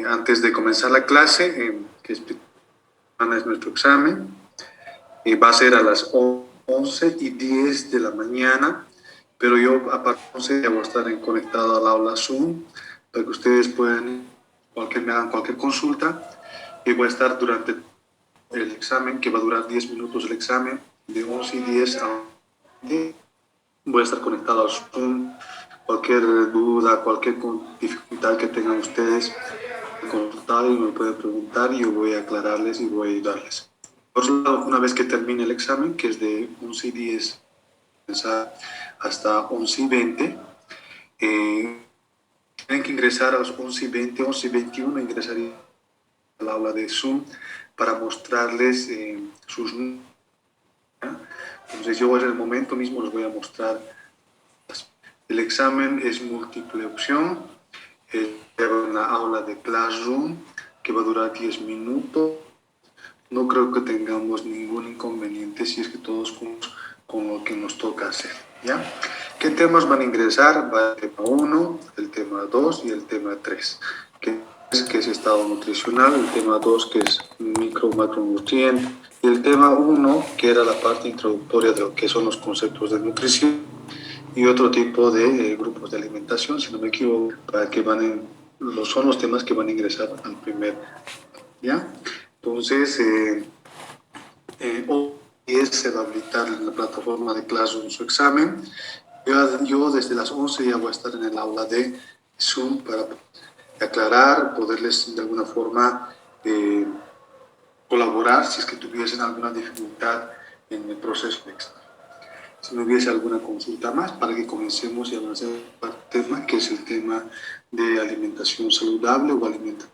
Antes de comenzar la clase, que es nuestro examen, va a ser a las 11:10 de la mañana, pero yo a partir de 11 ya voy a estar conectado al aula Zoom para que ustedes puedan, me hagan cualquier consulta, y voy a estar durante el examen, que va a durar 10 minutos el examen, de 11:10 a 11:10. Voy a estar conectado al Zoom. Cualquier duda, cualquier dificultad que tengan ustedes, consultar y me pueden preguntar y yo voy a aclararles y voy a ayudarles. Por otro lado, una vez que termine el examen, que es de 11:10 hasta 11:20, tienen que ingresar a las 11:20, 11:21, ingresaría al aula de Zoom para mostrarles sus números. Entonces yo en el momento mismo les voy a mostrar. El examen es múltiple opción, en la aula de Classroom, que va a durar 10 minutos. No creo que tengamos ningún inconveniente si es que todos cumplimos con lo que nos toca hacer, ¿ya? ¿Qué temas van a ingresar? Va el tema 1, el tema 2 y el tema 3, que es estado nutricional, el tema 2, que es macronutrientes, y el tema 1, que era la parte introductoria de lo que son los conceptos de nutrición, y otro tipo de grupos de alimentación, si no me equivoco, para que son los temas que van a ingresar al primer, ¿ya? Entonces, hoy se va a habilitar en la plataforma de Classroom su examen. Yo desde las 11 ya voy a estar en el aula de Zoom para aclarar, poderles de alguna forma colaborar si es que tuviesen alguna dificultad en el proceso de examen. Si no hubiese alguna consulta más para que comencemos y avancemos al tema, que es el tema de alimentación saludable o alimentación,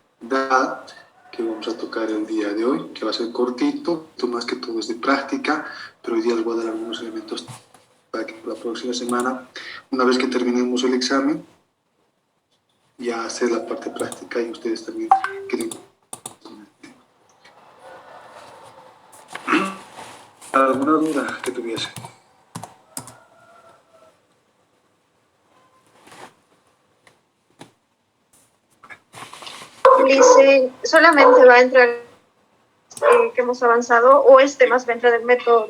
que vamos a tocar el día de hoy, que va a ser cortito, más que todo es de práctica, pero hoy día les voy a dar algunos elementos para que la próxima semana, una vez que terminemos el examen, ya hacer la parte práctica y ustedes también queden. ¿Alguna duda que tuviese? Dice, ¿solamente va a entrar que hemos avanzado o más va a entrar el método?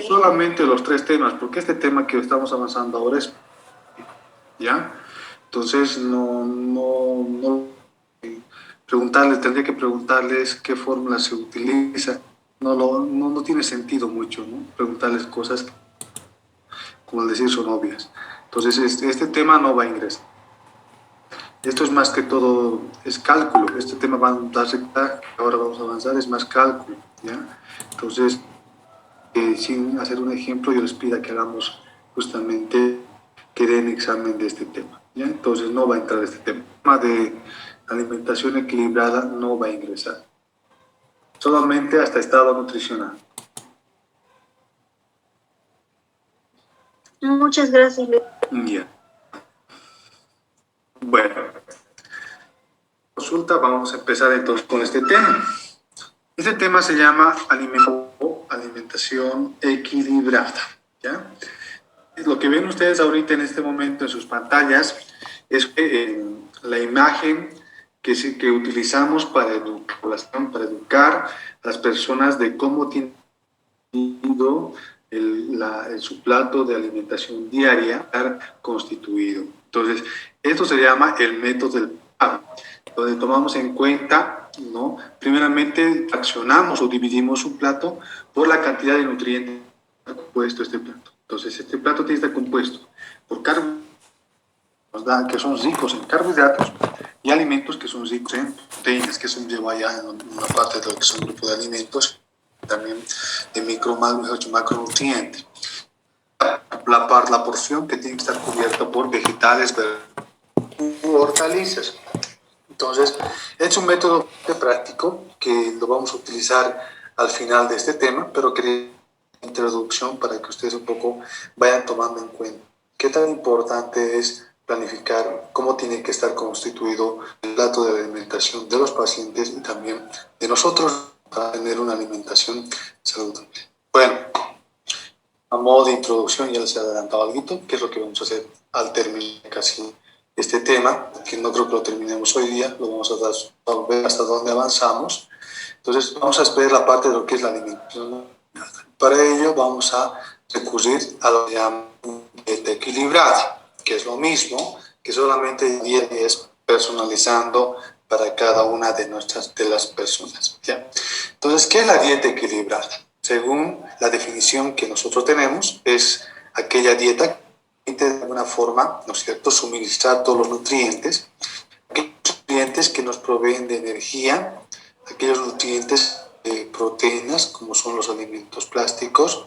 Solamente los 3 temas, porque este tema que estamos avanzando ahora es, ¿ya? Entonces, tendría que preguntarles qué fórmula se utiliza. No tiene sentido mucho, ¿no? Preguntarles cosas que, como decir, son obvias. Entonces, este tema no va a ingresar. Esto es más que todo, es cálculo. Este tema va a darse cuenta que ahora vamos a avanzar, es más cálculo, ¿ya? Entonces, sin hacer un ejemplo, yo les pido que hagamos justamente, que den examen de este tema, ¿ya? Entonces no va a entrar este tema. El tema de alimentación equilibrada no va a ingresar. Solamente hasta estado nutricional. Muchas gracias. Ya. Bueno, consulta, vamos a empezar entonces con este tema. Este tema se llama alimentación equilibrada, ¿ya? Lo que ven ustedes ahorita en este momento en sus pantallas es la imagen que utilizamos para educar a las personas de cómo tienen su plato de alimentación diaria constituido. Entonces, esto se llama el método del PAB, donde tomamos en cuenta, ¿no? Primeramente, fraccionamos o dividimos un plato por la cantidad de nutrientes que ha compuesto este plato. Entonces, este plato tiene que estar compuesto por carbohidratos, que son ricos en carbohidratos, y alimentos que son ricos en proteínas, que son lleva ya en una parte de lo que son grupos de alimentos, también de macronutrientes. La porción que tiene que estar cubierta por vegetales, u hortalizas. Entonces, es un método práctico que lo vamos a utilizar al final de este tema, pero quería introducción para que ustedes un poco vayan tomando en cuenta qué tan importante es planificar cómo tiene que estar constituido el plato de alimentación de los pacientes y también de nosotros para tener una alimentación saludable. Bueno, a modo de introducción ya les he adelantado algo, que es lo que vamos a hacer al terminar casi este tema, que no creo que lo terminemos hoy día, lo vamos a ver hasta dónde avanzamos. Entonces vamos a ver la parte de lo que es la alimentación. Para ello vamos a recurrir a lo que llamamos dieta equilibrada, que es lo mismo, que solamente es personalizando para cada una de las personas. ¿Ya? Entonces, ¿qué es la dieta equilibrada? Según la definición que nosotros tenemos, es aquella dieta que permite de alguna forma, ¿no es cierto?, suministrar todos los nutrientes, aquellos nutrientes que nos proveen de energía, aquellos nutrientes de proteínas, como son los alimentos plásticos,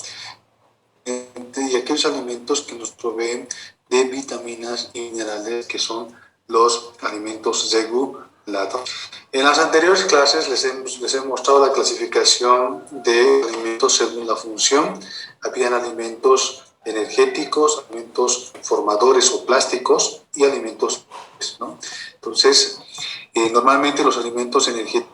y aquellos alimentos que nos proveen de vitaminas y minerales, que son los alimentos regulados. En las anteriores clases les he mostrado la clasificación de alimentos según la función. Habían alimentos energéticos, alimentos formadores o plásticos y alimentos, ¿no? Entonces, normalmente los alimentos energéticos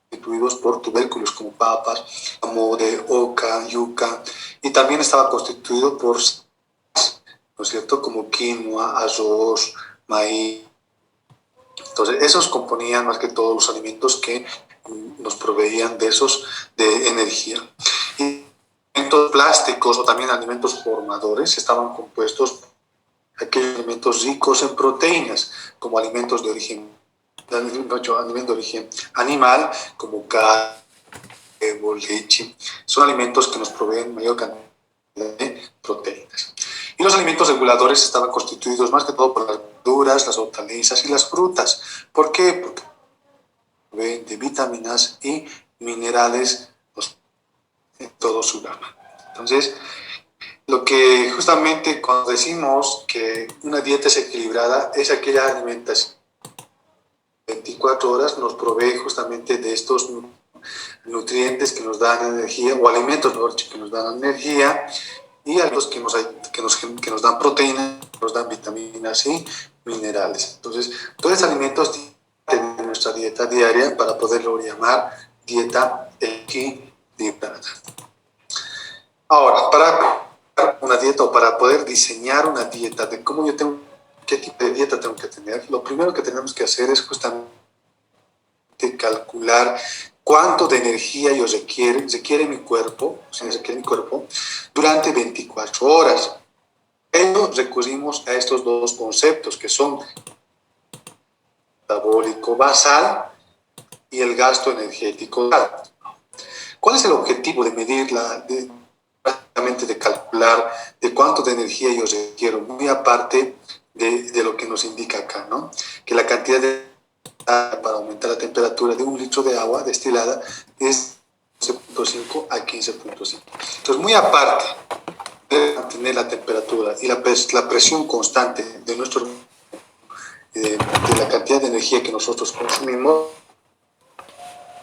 constituidos por tubérculos como papas, camote, oca, yuca, y también estaba constituido por, ¿no es cierto?, como quinoa, arroz, maíz. Entonces, esos componían más que todos los alimentos que nos proveían de energía. Y alimentos plásticos o también alimentos formadores estaban compuestos por aquellos alimentos ricos en proteínas, como alimentos de origen animal, como carne, huevo, leche. Son alimentos que nos proveen mayor cantidad de proteínas. Y los alimentos reguladores estaban constituidos más que todo por las verduras, las hortalizas y las frutas. ¿Por qué? Porque proveen de vitaminas y minerales en todo su gama. Entonces, lo que justamente cuando decimos que una dieta es equilibrada, es aquella alimentación 24 horas nos provee justamente de estos nutrientes que nos dan energía, o alimentos que nos dan energía, y alimentos que nos dan proteínas, nos dan vitaminas y minerales. Entonces, todos estos alimentos tienen en nuestra dieta diaria para poderlo llamar dieta equilibrada. Ahora, para una dieta o para poder diseñar una dieta de cómo yo tengo, qué tipo de dieta tengo que tener, lo primero que tenemos que hacer es justamente calcular cuánto de energía requiere mi cuerpo, durante 24 horas. Pero recurrimos a estos dos conceptos que son metabólico basal y el gasto energético total. ¿Cuál es el objetivo de medirla, básicamente de calcular de cuánto de energía yo requiero? Muy aparte de lo que nos indica acá, ¿no? Que la cantidad de para aumentar la temperatura de un litro de agua destilada es 12.5 a 15.5. Entonces, muy aparte de mantener la temperatura y la presión constante de la cantidad de energía que nosotros consumimos,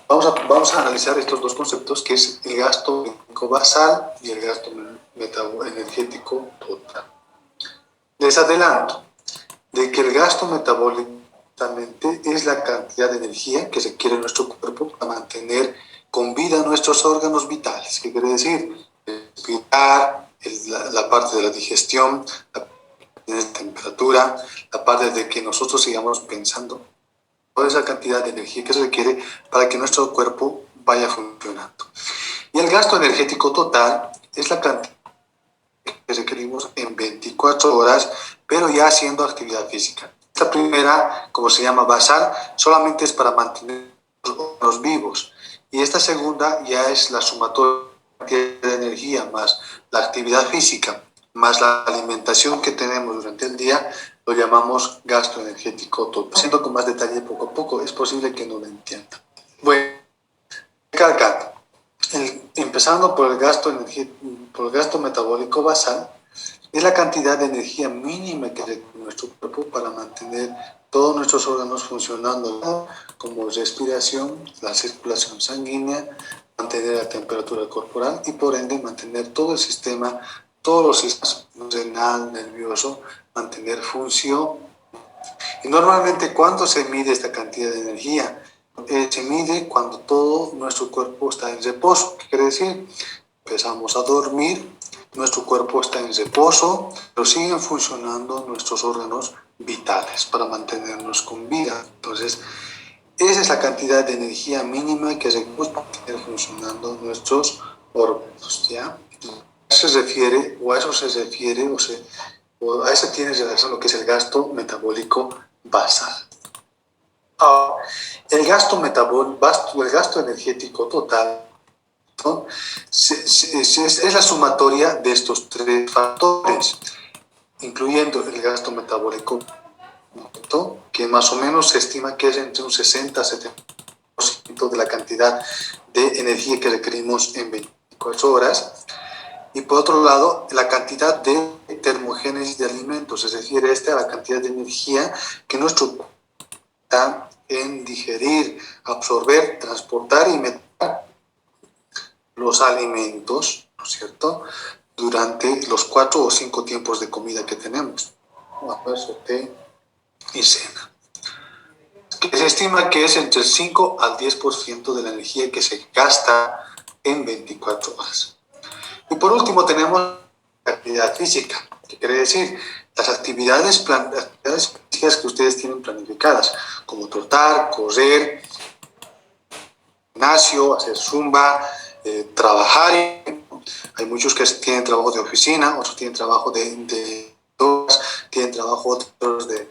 vamos a analizar estos dos conceptos, que es el gasto energético basal y el gasto energético total. Les adelanto de que el gasto metabólico es la cantidad de energía que requiere nuestro cuerpo para mantener con vida nuestros órganos vitales. ¿Qué quiere decir? Respirar, la parte de la digestión, la parte de la temperatura, la parte de que nosotros sigamos pensando. Toda esa cantidad de energía que se requiere para que nuestro cuerpo vaya funcionando. Y el gasto energético total es la cantidad que requerimos en 24 horas, pero ya haciendo actividad física. Esta primera, como se llama basal, solamente es para mantener los vivos. Y esta segunda ya es la sumatoria de energía más la actividad física, más la alimentación que tenemos durante el día, lo llamamos gasto energético total. Haciendo con más detalle poco a poco, es posible que no lo entiendan. Bueno, empezando por el gasto metabólico basal, es la cantidad de energía mínima que requiere nuestro cuerpo para mantener todos nuestros órganos funcionando, como respiración, la circulación sanguínea, mantener la temperatura corporal y por ende mantener todo el sistema, todos los sistemas renal, nervioso, mantener función. Y normalmente, ¿cuándo se mide esta cantidad de energía? Se mide cuando todo nuestro cuerpo está en reposo. ¿Qué quiere decir? Empezamos a dormir nuestro cuerpo está en reposo, pero siguen funcionando nuestros órganos vitales para mantenernos con vida. Entonces, esa es la cantidad de energía mínima que requerimos para tener funcionando nuestros órganos, ¿ya? A eso se refiere, o a eso tiene relación lo que es el gasto metabólico basal. Ahora, el gasto energético total, ¿no? Es la sumatoria de estos tres factores, incluyendo el gasto metabólico, ¿no? Que más o menos se estima que es entre un 60 a 70% de la cantidad de energía que requerimos en 24 horas. Y por otro lado, la cantidad de termogénesis de alimentos, se refiere a la cantidad de energía que nuestro cuerpo da en digerir, absorber, transportar y meter los alimentos, ¿no es cierto?, durante los 4 o 5 tiempos de comida que tenemos, almuerzo, té y cena. Que se estima que es entre el 5 al 10% de la energía que se gasta en 24 horas. Y por último tenemos la actividad física, que quiere decir las actividades físicas que ustedes tienen planificadas, como trotar, correr, gimnasio, hacer zumba, trabajar. Hay muchos que tienen trabajo de oficina, otros tienen trabajo tienen trabajo otros de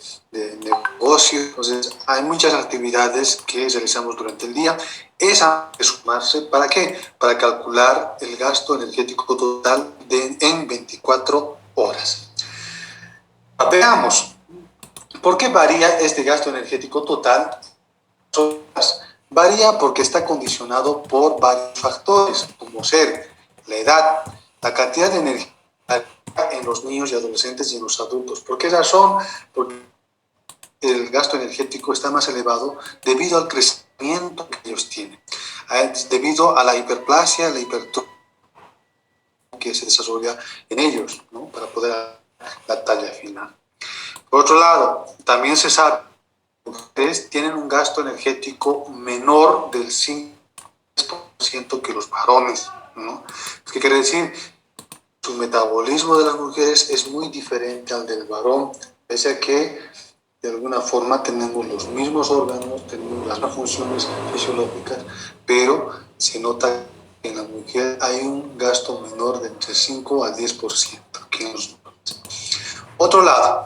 negocio. Entonces hay muchas actividades que realizamos durante el día. Esa hay que sumarse, ¿para qué? Para calcular el gasto energético total en 24 horas. Veamos, ¿por qué varía este gasto energético total? Varía porque está condicionado por varios factores, como ser la edad, la cantidad de energía en los niños y adolescentes y en los adultos. ¿Por qué razón? Porque el gasto energético está más elevado debido al crecimiento que ellos tienen, debido a la hiperplasia, la hipertrofia que se desarrolla en ellos, ¿no?, para poder la talla final. Por otro lado, también se sabe que ustedes tienen un gasto energético menor del 5% que los varones, ¿no? ¿Qué quiere decir? Su metabolismo de las mujeres es muy diferente al del varón, pese a que de alguna forma tenemos los mismos órganos, tenemos las mismas funciones fisiológicas, pero se nota que en la mujer hay un gasto menor de entre 5 al 10% que en los hombres. Otro lado,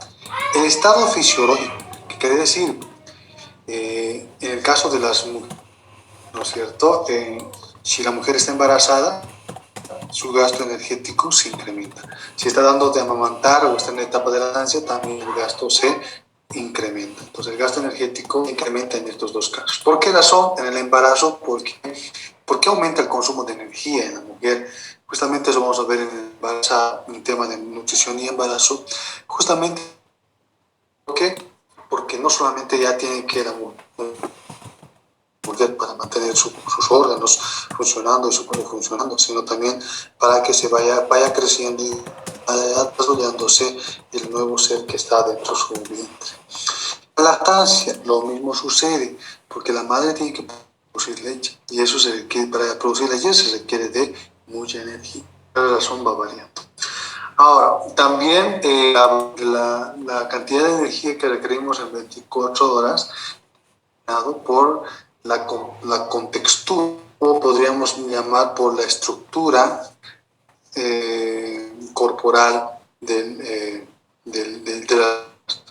el estado fisiológico, que quiere decir, en el caso de las mujeres, ¿no es cierto? Si la mujer está embarazada, su gasto energético se incrementa. Si está dando de amamantar o está en la etapa de lactancia, también el gasto se incrementa. Entonces el gasto energético incrementa en estos dos casos. ¿Por qué razón? En el embarazo, ¿por qué aumenta el consumo de energía en la mujer? Justamente eso vamos a ver en el embarazo, en tema de nutrición y embarazo. Justamente, ¿por qué? Porque no solamente ya tiene que la mujer para mantener sus órganos funcionando y su cuerpo funcionando, sino también para que se vaya creciendo y vaya desarrollándose el nuevo ser que está dentro de su vientre. La lactancia, lo mismo sucede, porque la madre tiene que producir leche, y eso para producir leche se requiere de mucha energía. La razón va variando. Ahora, también la cantidad de energía que requerimos en 24 horas por la contextura, o podríamos llamar por la estructura corporal de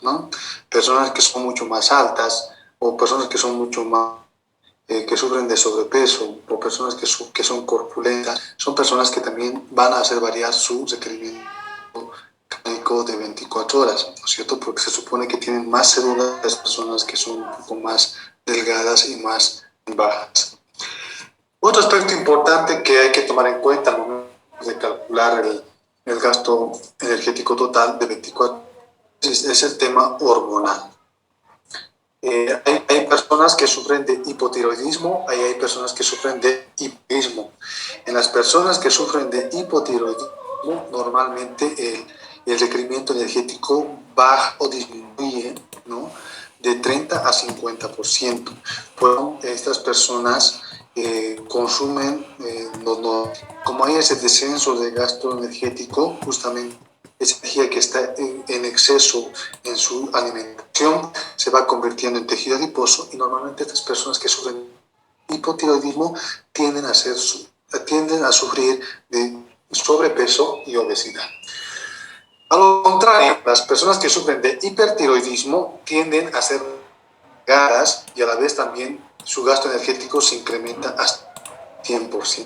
¿no? Personas que son mucho más altas, o personas que son mucho más que sufren de sobrepeso, o personas que son corpulentas, son personas que también van a hacer variar su requerimiento calórico de 24 horas, ¿no es cierto? Porque se supone que tienen más células las personas que son un poco más delgadas y más bajas. Otro aspecto importante que hay que tomar en cuenta al momento de calcular el gasto energético total de 24 horas es el tema hormonal. Hay personas que sufren de hipotiroidismo, hay personas que sufren de hipotiroidismo. En las personas que sufren de hipotiroidismo, normalmente el requerimiento energético baja o disminuye, ¿no?, de 30 a 50%. Bueno, estas personas consumen como hay ese descenso de gasto energético, justamente esa energía que está en exceso en su alimentación se va convirtiendo en tejido adiposo, y normalmente estas personas que sufren hipotiroidismo tienden a sufrir de sobrepeso y obesidad. A lo contrario, las personas que sufren de hipertiroidismo tienden a ser delgadas, y a la vez también su gasto energético se incrementa hasta 100%.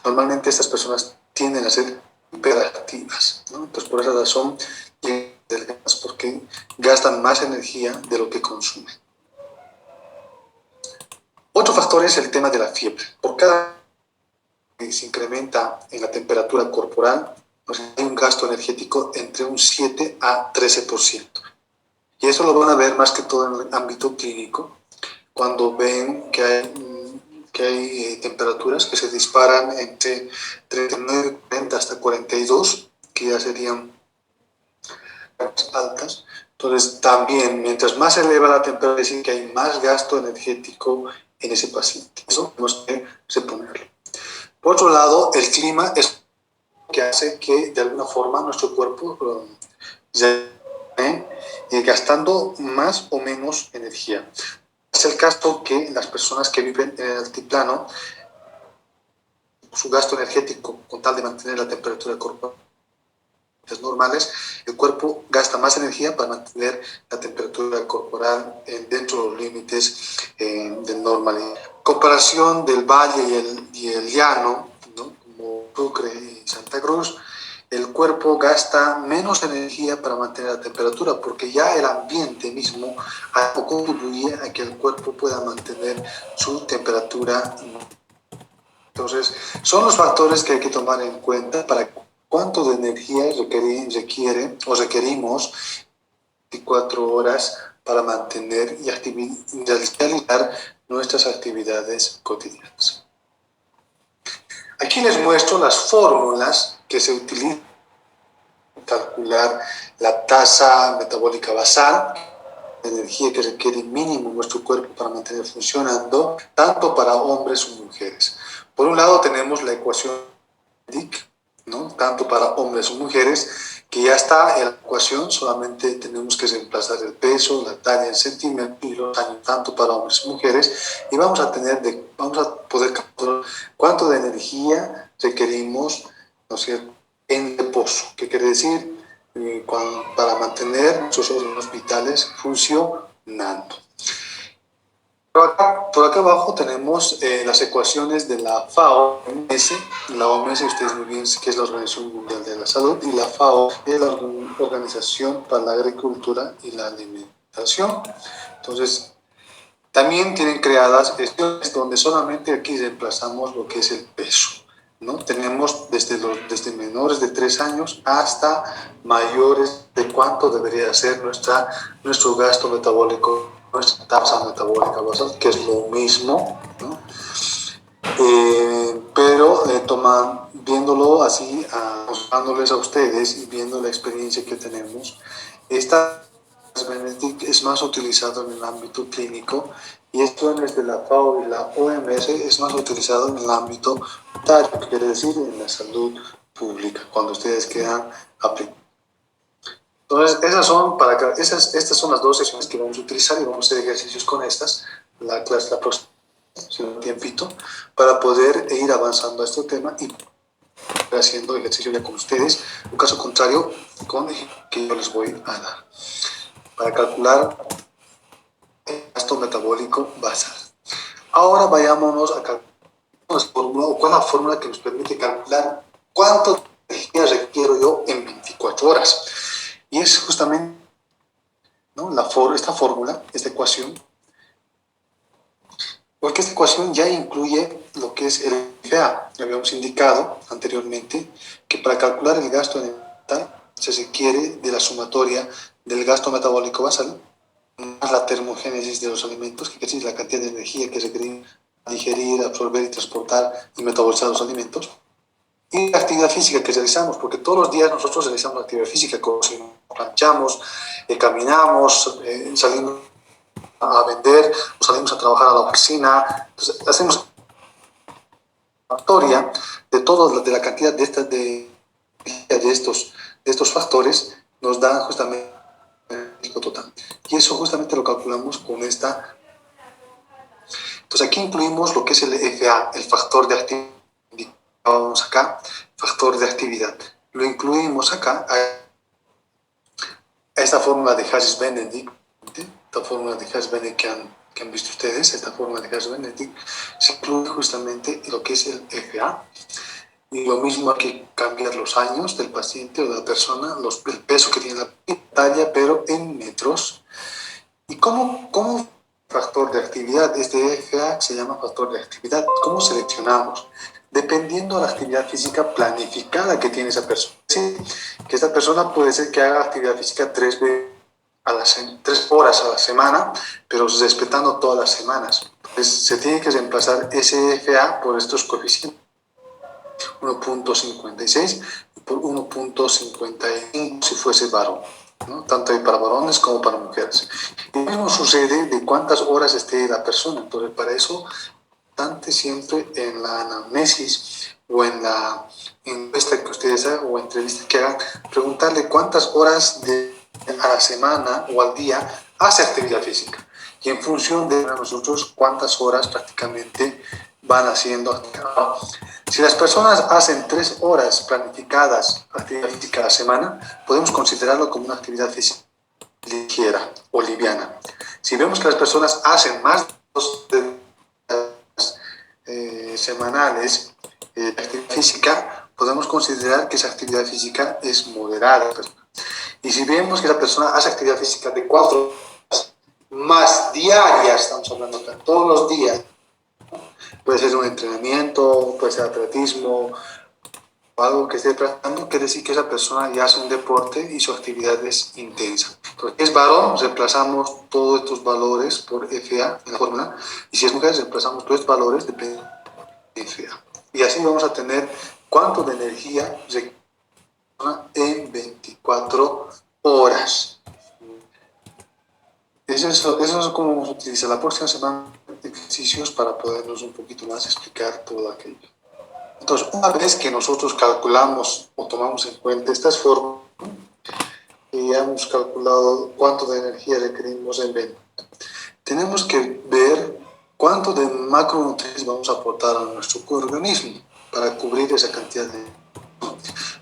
Normalmente estas personas tienden a ser hiperactivas, ¿no? Entonces, por esa razón, delgadas, porque gastan más energía de lo que consumen. Otro factor es el tema de la fiebre. Por cada que se incrementa en la temperatura corporal, pues hay un gasto energético entre un 7 a 13%. Y eso lo van a ver más que todo en el ámbito clínico, cuando ven que hay temperaturas que se disparan entre 39, 40 hasta 42, que ya serían altas. Entonces, también, mientras más se eleva la temperatura, es decir, que hay más gasto energético en ese paciente. Eso tenemos que reponerlo. Por otro lado, el clima es lo que hace que, de alguna forma, nuestro cuerpo gastando más o menos energía. Es el caso que las personas que viven en el altiplano, su gasto energético, con tal de mantener la temperatura corporal normales, el cuerpo gasta más energía para mantener la temperatura corporal dentro de los límites del normal. En comparación del valle y el llano, ¿no? Como Sucre y Santa Cruz, el cuerpo gasta menos energía para mantener la temperatura, porque ya el ambiente mismo contribuye a que el cuerpo pueda mantener su temperatura. Entonces, son los factores que hay que tomar en cuenta para cuánto de energía requerimos 24 horas para mantener y realizar nuestras actividades cotidianas. Aquí les muestro las fórmulas que se utilizan para calcular la tasa metabólica basal, la energía que requiere mínimo nuestro cuerpo para mantener funcionando, tanto para hombres o mujeres. Por un lado tenemos la ecuación DIC, ¿no? Tanto para hombres o mujeres, que ya está en la ecuación, solamente tenemos que reemplazar el peso, la talla en centímetros y los años, tanto para hombres y mujeres, y vamos a poder calcular cuánto de energía requerimos, ¿no es cierto?, en reposo, que quiere decir para mantener nuestros órganos vitales funcionando. Por acá abajo tenemos las ecuaciones de la FAO, la OMS, ustedes muy bien que es la Organización Mundial de la Salud, y la FAO es la Organización para la Agricultura y la Alimentación. Entonces, también tienen creadas ecuaciones donde solamente aquí reemplazamos lo que es el peso, ¿no? Tenemos desde menores de 3 años hasta mayores de cuánto debería ser nuestro gasto metabólico, nuestra tasa metabólica basal, que es lo mismo, ¿no? Pero viéndolo así, mostrándoles a ustedes y viendo la experiencia que tenemos, esta es más utilizado en el ámbito clínico, y esto desde la FAO y la OMS es más utilizado en el ámbito sanitario, que quiere decir en la salud pública, cuando ustedes quieran aplicar. Entonces, estas son las dos sesiones que vamos a utilizar, y vamos a hacer ejercicios con estas, la clase la próxima, si un tiempito, para poder ir avanzando a este tema y haciendo ejercicio ya con ustedes, en caso contrario, con que yo les voy a dar, para calcular el gasto metabólico basal. Ahora vayámonos a calcular cuál es la fórmula que nos permite calcular cuánto de energía requiero yo en 24 horas. Y es justamente, ¿no?, esta fórmula, esta ecuación, porque esta ecuación ya incluye lo que es el IFA. Habíamos indicado anteriormente que para calcular el gasto energético se requiere de la sumatoria del gasto metabólico basal más la termogénesis de los alimentos, que es la cantidad de energía que requerimos para digerir, absorber y transportar y metabolizar los alimentos, y la actividad física que realizamos, porque todos los días nosotros realizamos actividad física, planchamos, caminamos, salimos a vender, salimos a trabajar a la oficina. Entonces hacemos una sumatoria de de la cantidad de estos factores, nos dan justamente el pico total. Y eso justamente lo calculamos con esta. Entonces aquí incluimos lo que es el FA, el factor de actividad. Vamos acá, factor de actividad. Lo incluimos acá a esta fórmula de Harris-Benedict, esta fórmula de Harris-Benedict que han visto ustedes, esta fórmula de Harris-Benedict, se incluye justamente lo que es el FA. Y lo mismo hay que cambiar los años del paciente o de la persona, el peso que tiene la talla, pero en metros. ¿Y cómo factor de actividad? Este FA se llama factor de actividad. ¿Cómo seleccionamos? Dependiendo de la actividad física planificada que tiene esa persona. Sí, que esta persona puede ser que haga actividad física 3 horas a la semana, pero respetando todas las semanas. Entonces, se tiene que reemplazar ese FA por estos coeficientes. 1.56 por 1.55 si fuese varón, ¿no? Tanto hay para varones como para mujeres. Y lo mismo sucede de cuántas horas esté la persona. Entonces, para eso, tanto siempre en la anamnesis o en la encuesta que ustedes hagan o entrevista que hagan, preguntarle cuántas horas a la semana o al día hace actividad física. Y en función de nosotros, cuántas horas prácticamente van haciendo actividad. Si las personas hacen 3 horas planificadas actividad física a la semana, podemos considerarlo como una actividad física ligera o liviana. Si vemos que las personas hacen más de 2 semanales de actividad física, podemos considerar que esa actividad física es moderada. Y si vemos que la persona hace actividad física de 4 horas más diarias, estamos hablando de todos los días, puede ser un entrenamiento, puede ser atletismo, o algo que esté practicando, quiere decir que esa persona ya hace un deporte y su actividad es intensa. Entonces, si es varón, reemplazamos todos estos valores por FA en la fórmula, y si es mujer, reemplazamos todos estos valores de FA. Y así vamos a tener cuánto de energía requiere en 24 horas. Eso es como vamos a utilizar la próxima semana ejercicios para podernos un poquito más explicar todo aquello. Entonces, una vez que nosotros calculamos o tomamos en cuenta estas formas, y ya hemos calculado cuánto de energía requerimos en venta, tenemos que ver cuánto de macronutrientes vamos a aportar a nuestro organismo para cubrir esa cantidad de energía.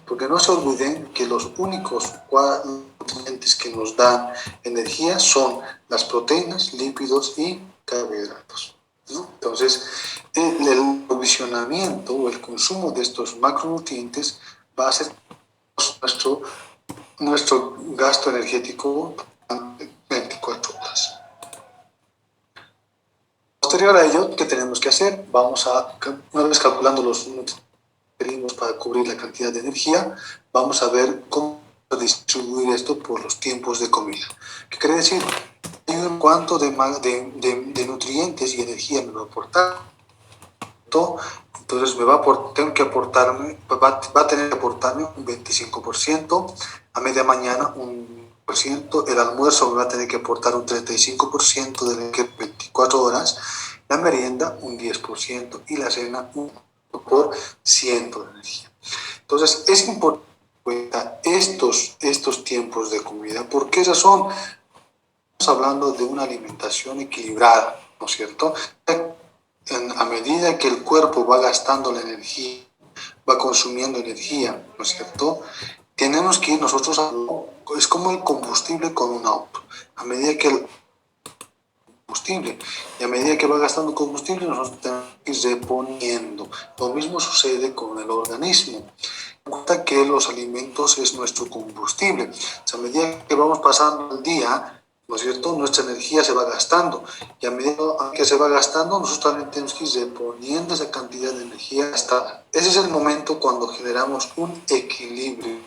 Porque no se olviden que los únicos nutrientes que nos dan energía son las proteínas, lípidos y carbohidratos, ¿no? Entonces, el aprovisionamiento o el consumo de estos macronutrientes va a ser nuestro gasto energético en 24 horas. Posterior a ello, ¿qué tenemos que hacer? Una vez calculando los nutrientes que requerimos para cubrir la cantidad de energía, vamos a ver cómo distribuir esto por los tiempos de comida. ¿Qué quiere decir? ¿Cuánto de nutrientes y energía me va a aportar? Entonces va a tener que aportarme un 25%, a media mañana un %, el almuerzo me va a tener que aportar un 35% de 24 horas, la merienda un 10% y la cena un 1% de energía. Entonces es importante estos tiempos de comida. ¿Por qué razón? Estamos hablando de una alimentación equilibrada, ¿no es cierto? A medida que el cuerpo va gastando la energía, va consumiendo energía, ¿no es cierto? Tenemos que ir nosotros es como el combustible con un auto. A medida que el combustible y a medida que va gastando combustible, nosotros tenemos que ir reponiendo. Lo mismo sucede con el organismo. Cuenta que los alimentos es nuestro combustible. O sea, a medida que vamos pasando el día, ¿no es cierto? Nuestra energía se va gastando y a medida que se va gastando, nosotros también tenemos que ir reponiendo esa cantidad de energía gastada. Ese es el momento cuando generamos un equilibrio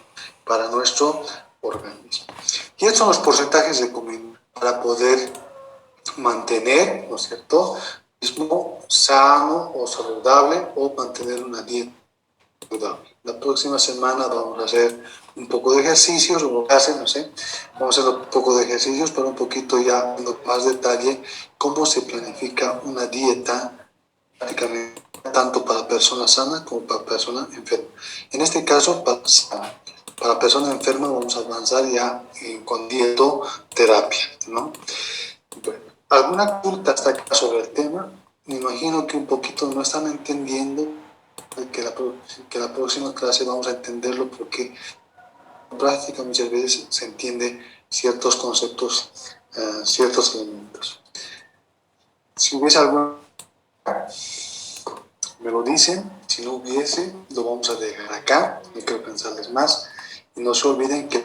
para nuestro organismo. Y estos son los porcentajes de comida para poder mantener, ¿no es cierto?, mismo sano o saludable o mantener una dieta saludable. La próxima semana vamos a hacer un poco de ejercicios, o lo que hacen, no sé, vamos a hacer un poco de ejercicios, pero un poquito ya en más detalle cómo se planifica una dieta prácticamente tanto para persona sana como para persona enferma. En este caso, para persona enferma vamos a avanzar ya con dietoterapia, ¿no? Bueno, ¿alguna consulta hasta acá sobre el tema? Me imagino que un poquito no están entendiendo, que la próxima clase vamos a entenderlo porque en práctica muchas veces se entiende ciertos conceptos, ciertos elementos. Si hubiese alguna, me lo dicen. Si no hubiese, lo vamos a dejar acá. No quiero cansarles más. Y no se olviden que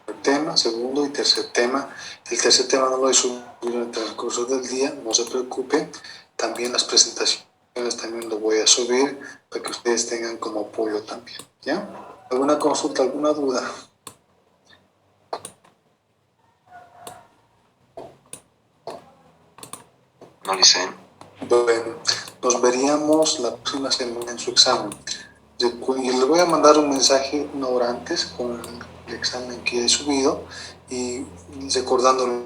el tema, segundo y tercer tema, el tercer tema no lo he subido en el transcurso del día, no se preocupen. También las presentaciones también lo voy a subir para que ustedes tengan como apoyo también. ¿Ya? ¿Alguna consulta, alguna duda? No le sé. Bueno, nos veríamos la próxima semana en su examen. Y les voy a mandar un mensaje una hora antes con el examen que he subido y recordándole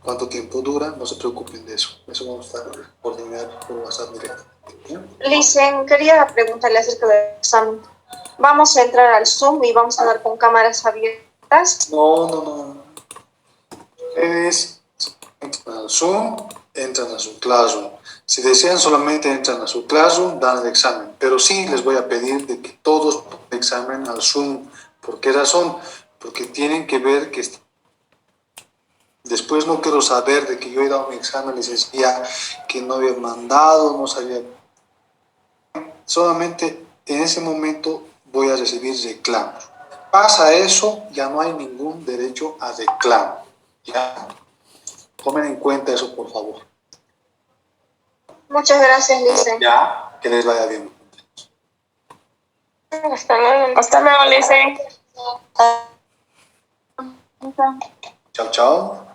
cuánto tiempo dura. No se preocupen de eso. Eso vamos a coordinar por WhatsApp directamente. Licen, quería preguntarle acerca del examen. ¿Vamos a entrar al Zoom y vamos a dar con cámaras abiertas? No. Ustedes entran al Zoom, entran a su Classroom. Si desean, solamente entran a su Classroom, dan el examen. Pero sí les voy a pedir de que todos el examen al Zoom. ¿Por qué razón? Porque tienen que ver que después no quiero saber de que yo he dado mi examen y les decía que no había mandado, no sabía. Solamente en ese momento voy a recibir reclamos. Pasa eso, ya no hay ningún derecho a reclamo. ¿Ya? Tomen en cuenta eso, por favor. Muchas gracias, Licen. Ya, que les vaya bien. Hasta luego, Licen. Chao, chao.